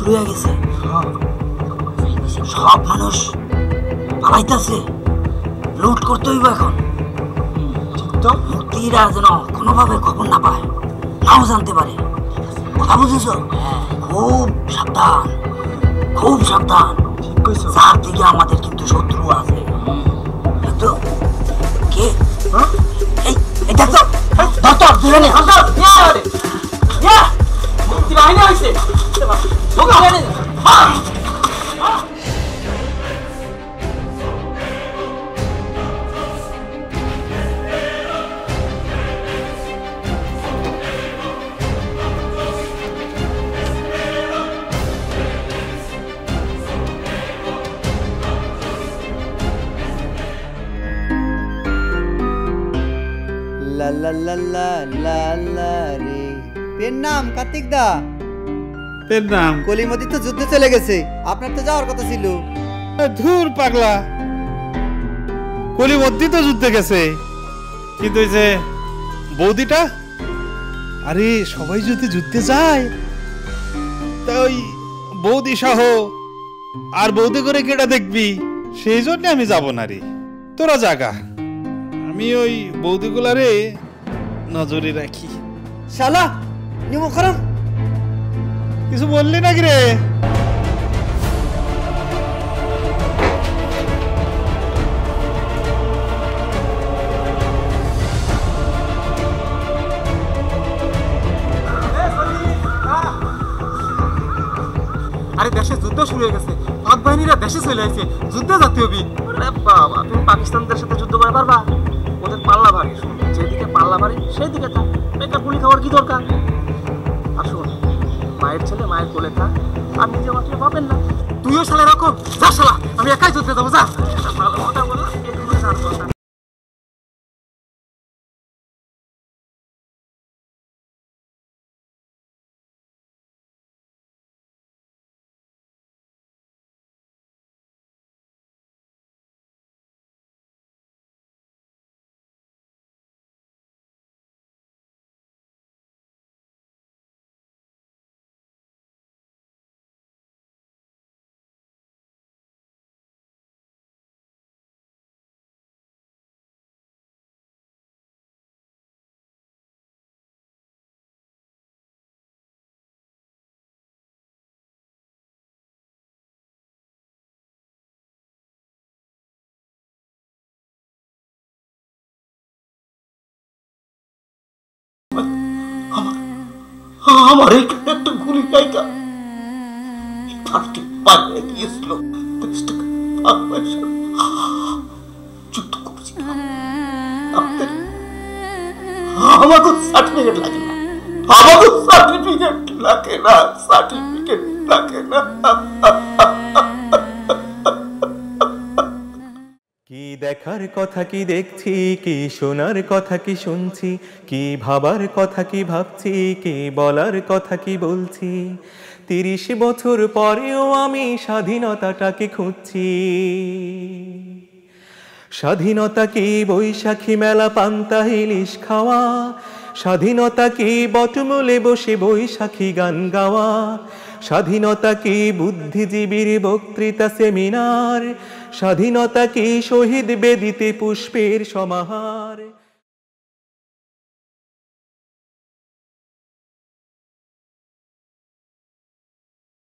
শুরু হয়ে গেছে। সব মানুষ পালাইতেছে, লুট করতে হইব এখন। তো মুক্তিরা যেন কোনোভাবে খবর না পায়, নাও জানতে পারে। কথা বুঝেছো? খুব সাবধান, খুব সাবধান। চারদিকে আমাদের কিন্তু শত্রু আছে। তো কে এই দেখো ডক্টর দুজনে মুক্তি বাহিনী হয়েছে। লা লা লা লা লা লা রে। পেন নাম কার্তিক দা। পেন নাম কলিমতি তো যুদ্ধে চলে গেছে, আপনার তো যাওয়ার কথা ছিল। ধুর পাগলা, কলিমদ্দি তো যুদ্ধে গেছে, কিন্তু ওই যে বৌদিটা, আরে সবাই যদি যুদ্ধে যায় তা ওই বৌদি সহ আর বৌদি করে কেটা দেখবি, সেই জন্য আমি যাব না রে। তোরা জাগা, আমি ওই বৌদিগুলারে নজরে রাখি। শালা নিমো খারাপ কিছু বললি নাকি রে? আরে দেশে যুদ্ধ শুরু হয়ে গেছে, পাক বাহিনীরা দেশে চলে আসছে, যুদ্ধে যেতে হবে। বাবা, তুমি পাকিস্তানদের সাথে যুদ্ধ করে পারবা? ওদের পাল্লা ভারী, যেদিকে পাল্লা ভারী সেই দিকে থাক, বেকার গুলি খাওয়ার কি দরকার? আসুন, মায়ের ছেলে মায়ের কোলে থাক, আর নিজে মাত্র পাবেন না। তুইও শালা রাখো, যা শালা, আমি একাই যুদ্ধে যাবো, যা। ভালো কথা বললাম, এটুকু যার কথা। আমার এখানে একটা গুলি জায়গা পালিয়ে গিয়েছিল, যুদ্ধ করছি। আমাকে সার্টিফিকেট লাগে না, আমাকে সার্টিফিকেট লাগে না, সার্টিফিকেট লাগে না। কি দেখার কথা কি দেখছি, কি শোনার কথা কি শুনছি, কি ভাবার কথা কি ভাবছি, কি বলার কথা কি বলছি। ৩০ বছর পরেও আমি স্বাধীনতাটাকে খুঁজছি। স্বাধীনতা কি বৈশাখী মেলা পান্তা ইলিশ খাওয়া, স্বাধীনতা কি বটমূলে বসে বৈশাখী গান গাওয়া, স্বাধীনতা কি বুদ্ধিজীবীর বক্তৃতা সেমিনার, স্বাধীনতা কি শহীদ বেদিতে পুষ্পের সমাহার।